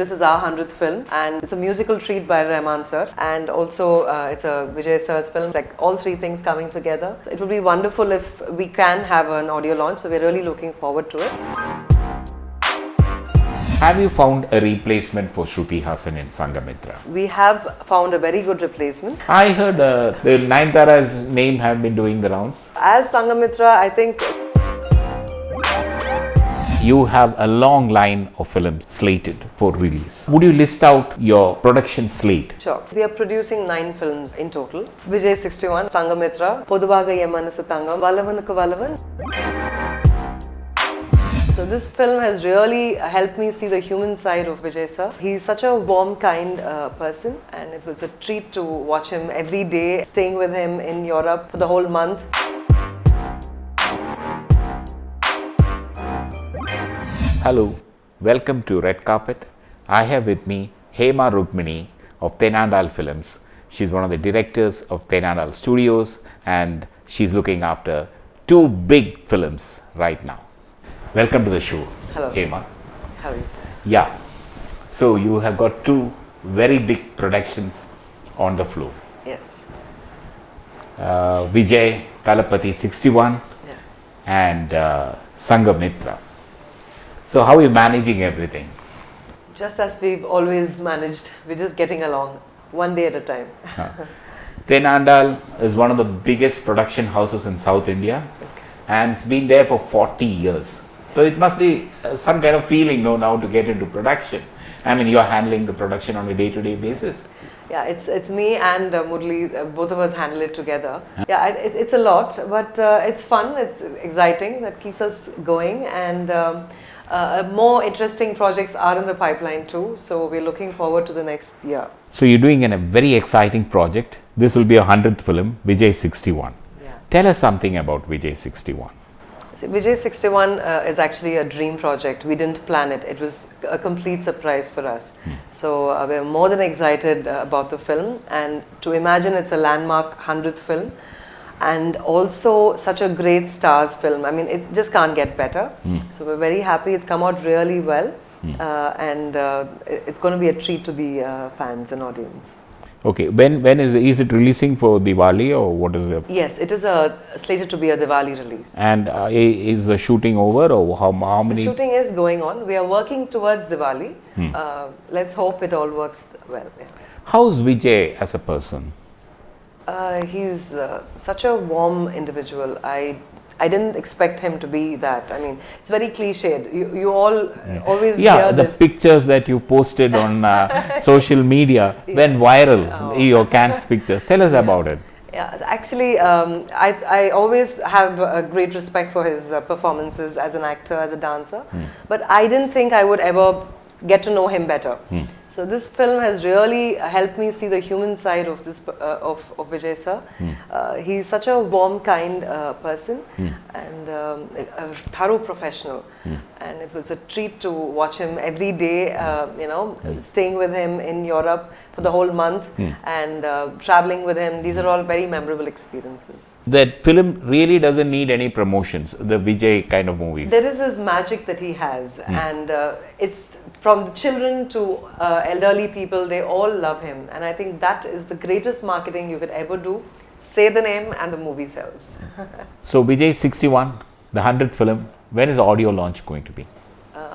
this is our 100th film, and it's a musical treat by Rahman sir, and also it's a Vijay sir's film. Like all three things coming together. So it would be wonderful if we can have an audio launch. So we're really looking forward to it. Have you found a replacement for Shruti Haasan in Sangamitra? We have found a very good replacement. I heard the Nayanthara's name have been doing the rounds. As Sangamitra, I think you have a long line of films slated for release. Would you list out your production slate? Sure. We are producing 9 films in total. Vijay 61, Sangamitra, Poduvaga Yemanasu Thangam, Valavanukku Valavan. So this film has really helped me see the human side of Vijay sir. He's such a warm, kind person, and it was a treat to watch him every day, staying with him in Europe for the whole month. Hello, welcome to Red Carpet. I have with me Hema Rukmini of Thenandal Films. She's one of the directors of Thenandal Studios, and she's looking after 2 big films right now. Welcome to the show. Hello. Hema. How are you? Yeah, so you have got 2 very big productions on the floor. Yes. Vijay Talapati 61 Yeah. and Sangamitra. So how are you managing everything? Just as we've always managed, we're just getting along, one day at a time. Thenandal is one of the biggest production houses in South India, and it's been there for 40 years. So it must be some kind of feeling now to get into production. I mean, you're handling the production on a day-to-day basis. Yeah, it's me and Murli, both of us handle it together. Yeah, it's a lot, but it's fun, it's exciting, that keeps us going, and more interesting projects are in the pipeline too, so we're looking forward to the next year. So you're doing a very exciting project. This will be a 100th film, Vijay 61. Yeah. Tell us something about Vijay 61. See, Vijay 61 is actually a dream project. We didn't plan it. It was a complete surprise for us. So we're more than excited about the film, and to imagine it's a landmark 100th film and also such a great stars film. I mean, it just can't get better. So we're very happy. It's come out really well, and it's going to be a treat to the fans and audience. Okay, when is it releasing for Diwali, or what is it? Yes, it is slated to be a Diwali release. And is the shooting over, or how many? The shooting is going on. We are working towards Diwali. Let's hope it all works well. Yeah. How's Vijay as a person? He's such a warm individual. I didn't expect him to be that. I mean, it's very cliched. You all always hear the this. pictures that you posted on social media went viral. Your cans pictures. Tell us about it. Yeah, actually, I always have a great respect for his performances as an actor, as a dancer. But I didn't think I would ever get to know him better. So this film has really helped me see the human side of this of Vijay sir. He's such a warm, kind person, and a thorough professional. And it was a treat to watch him every day. Staying with him in Europe for the whole month, and traveling with him. These are all very memorable experiences. That film really doesn't need any promotions. The Vijay kind of movies. There is this magic that he has, and it's from the children to elderly people. They all love him, and I think that is the greatest marketing you could ever do. Say the name and the movie sells. So Vijay 61, the 100th film. When is the audio launch going to be?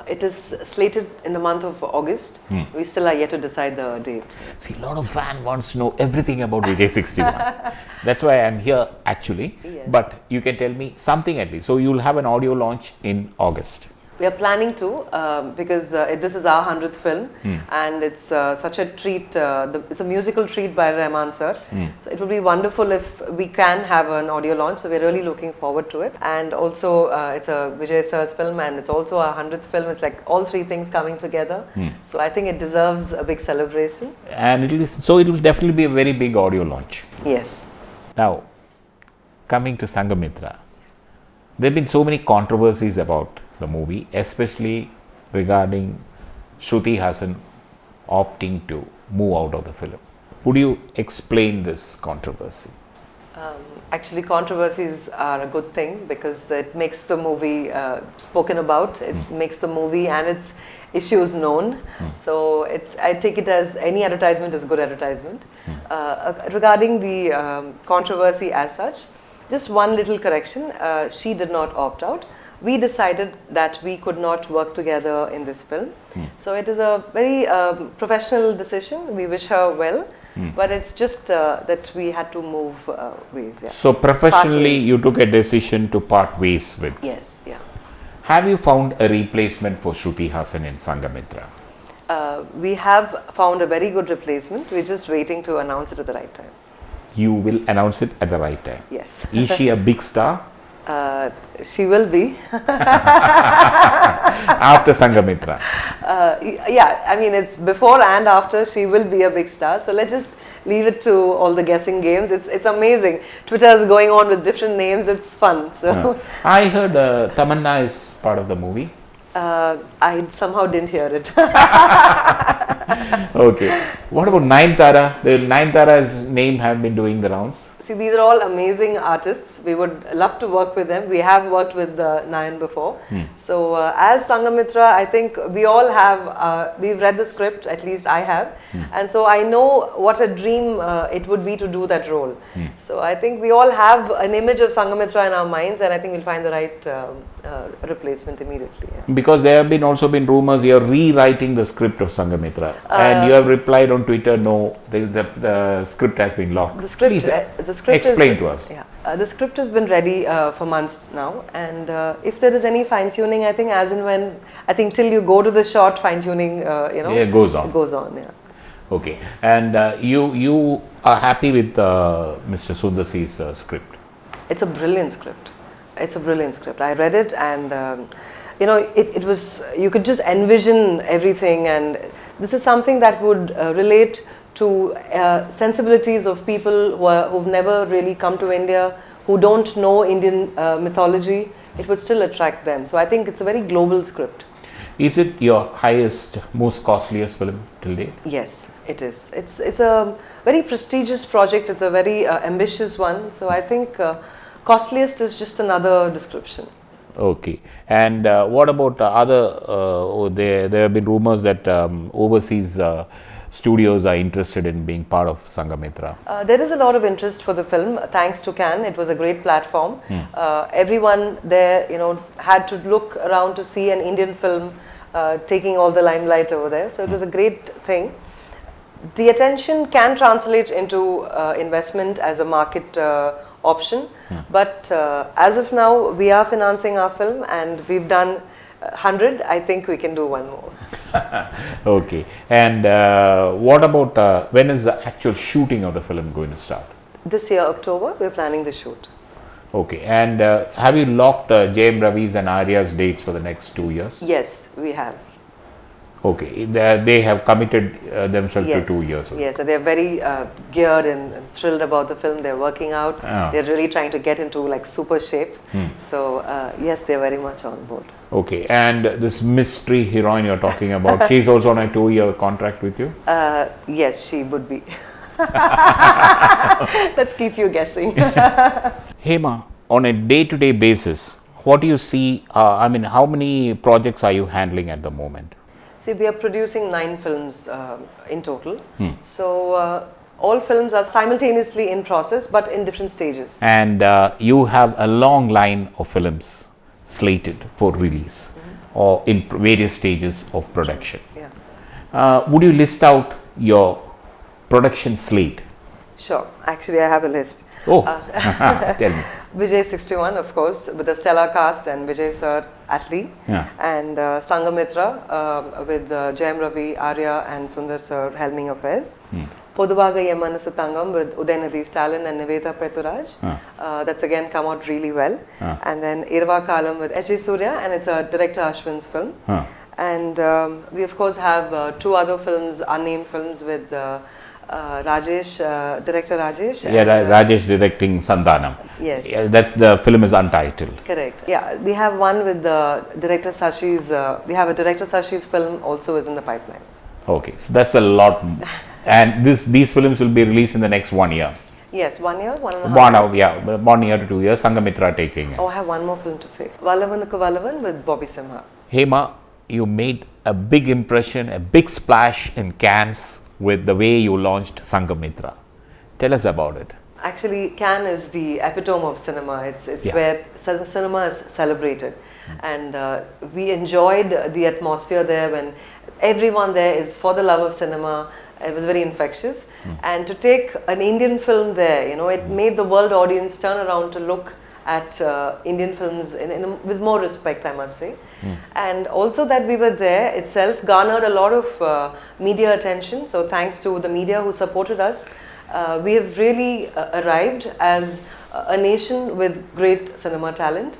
It is slated in the month of August. We still are yet to decide the date. See, a lot of fan wants to know everything about Vijay 61. That's why I'm here actually. Yes. But you can tell me something at least. So you'll have an audio launch in August. We are planning to, because this is our 100th film, and it's such a treat. It's a musical treat by Rahman sir. So it would be wonderful if we can have an audio launch. So we're really looking forward to it. And also, it's a Vijay sir's film, and it's also our 100th film. It's like all three things coming together. So I think it deserves a big celebration. And it will definitely be a very big audio launch. Yes. Now, coming to Sangamitra, there have been so many controversies about the movie, especially regarding Shruti Haasan opting to move out of the film. Would you explain this controversy? Actually, controversies are a good thing because it makes the movie spoken about. It makes the movie and its issues known. So I take it as any advertisement is good advertisement. Regarding the controversy as such, just one little correction. She did not opt out. We decided that we could not work together in this film. So it is a very professional decision. We wish her well. But it's just that we had to move ways. Yeah. So professionally, Part ways. you took a decision to part ways with. Yes, yeah. Have you found a replacement for Shruti Hassan in Sangamitra? We have found a very good replacement. We're just waiting to announce it at the right time. You will announce it at the right time. Yes. Is she a big star She will be. after Sangamitra? Yeah, I mean, it's before and after. She will be a big star. So let's just leave it to all the guessing games. It's amazing. Twitter is going on with different names. It's fun. So I heard Tamanna is part of the movie. I somehow didn't hear it. Okay. What about Nayanthara? The Nayanthara's name have been doing the rounds. See, these are all amazing artists. We would love to work with them. We have worked with Nayan before. So as Sangamitra, I think we all have, we've read the script, at least I have. And so I know what a dream it would be to do that role. So I think we all have an image of Sangamitra in our minds, and I think we'll find the right replacement immediately. Yeah. Because there have been also been rumors you're rewriting the script of Sangamitra, and you have replied on Twitter, no, the script has been locked. The script, Please the script explain is, to us. Yeah, the script has been ready for months now, and if there is any fine tuning, I think as and when, I think till you go to the shot, fine tuning, Yeah, goes on. Goes on, yeah. Okay, and you are happy with Mr. Sundar Si's script? It's a brilliant script. It's a brilliant script. I read it, and it was, you could just envision everything, and this is something that would relate to sensibilities of people who've never really come to India, who don't know Indian mythology. It would still attract them. So I think it's a very global script. Is it your highest, most costliest film till date? Yes, it is. It's a very prestigious project. It's a very ambitious one. So I think costliest is just another description. Okay, and what about other? There have been rumors that overseas studios are interested in being part of Sangamitra. There is a lot of interest for the film, thanks to Cannes. It was a great platform. Everyone there, had to look around to see an Indian film taking all the limelight over there. So it was a great thing. The attention can translate into investment as a market option, but as of now, we are financing our film, and we've done 100. I think we can do one more. Okay, and what about when is the actual shooting of the film going to start? This year, October, we're planning the shoot. Okay, and have you locked J.M. Ravi's and Arya's dates for the next 2 years? Yes, we have. Okay, they have committed themselves Yes. to 2 years. Yes, and they're very geared and thrilled about the film. They're working out. Ah. They're really trying to get into like super shape. So yes, they're very much on board. Okay, and this mystery heroine you're talking about, she's also on a 2-year contract with you? Yes, she would be. Let's keep you guessing. Hema, on a day-to-day basis, what do you see? How many projects are you handling at the moment? See, we are producing 9 films in total. So all films are simultaneously in process, but in different stages. And you have a long line of films slated for release or in various stages of production. Yeah. Would you list out your production slate? Sure. Actually, I have a list. Oh, tell me. Vijay 61, of course, with the stellar cast, and Vijay sir Atlee, Yeah. and Sangamitra with J.M. Ravi, Arya, and Sundar sir helming affairs. Poduvaga Yemanasu Tangam with Udayanidhi Stalin and Nivedha Peturaj. That's again come out really well. And then Irva Kalam with H.J. Surya, and it's a director Ashwin's film. And we of course have 2 other films, unnamed films with Rajesh, director Rajesh. Yeah, Rajesh directing Sandhanam. Yes. Yeah, that the film is untitled. Correct. Yeah, we have one with the director Sashi's. We have a director Sashi's film also is in the pipeline. Okay, so that's a lot, and these films will be released in the next 1 year. Yes, 1 year, 1.5 1 years. yeah, 1 year to 2 years, Sangamitra taking it. Oh, I have one more film to say. Vallavanukku Vallavan with Bobby Simha. Hema, you made a big impression, a big splash in Cannes with the way you launched Sangamitra. Tell us about it. Actually, Cannes is the epitome of cinema. It's Yeah. where cinema is celebrated, and we enjoyed the atmosphere there when everyone there is for the love of cinema. It was very infectious, and to take an Indian film there, you know, it made the world audience turn around to look at Indian films with more respect, I must say. And also that we were there itself garnered a lot of media attention. So thanks to the media who supported us, we have really arrived as a nation with great cinema talent.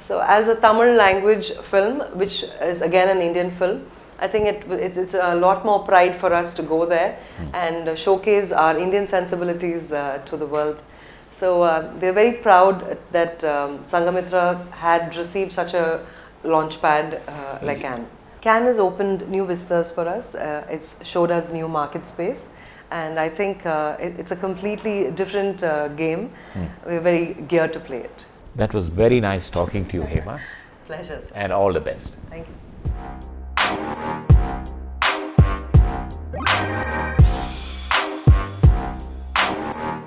So as a Tamil language film, which is again an Indian film, I think it's a lot more pride for us to go there and showcase our Indian sensibilities to the world. So we're very proud that Sangamitra had received such a launchpad like Cannes. Cannes has opened new vistas for us. It's showed us new market space, and I think it's a completely different game. We're very geared to play it. That was very nice talking to you, Hema, Pleasure, sir. and all the best. Thank you. Sir.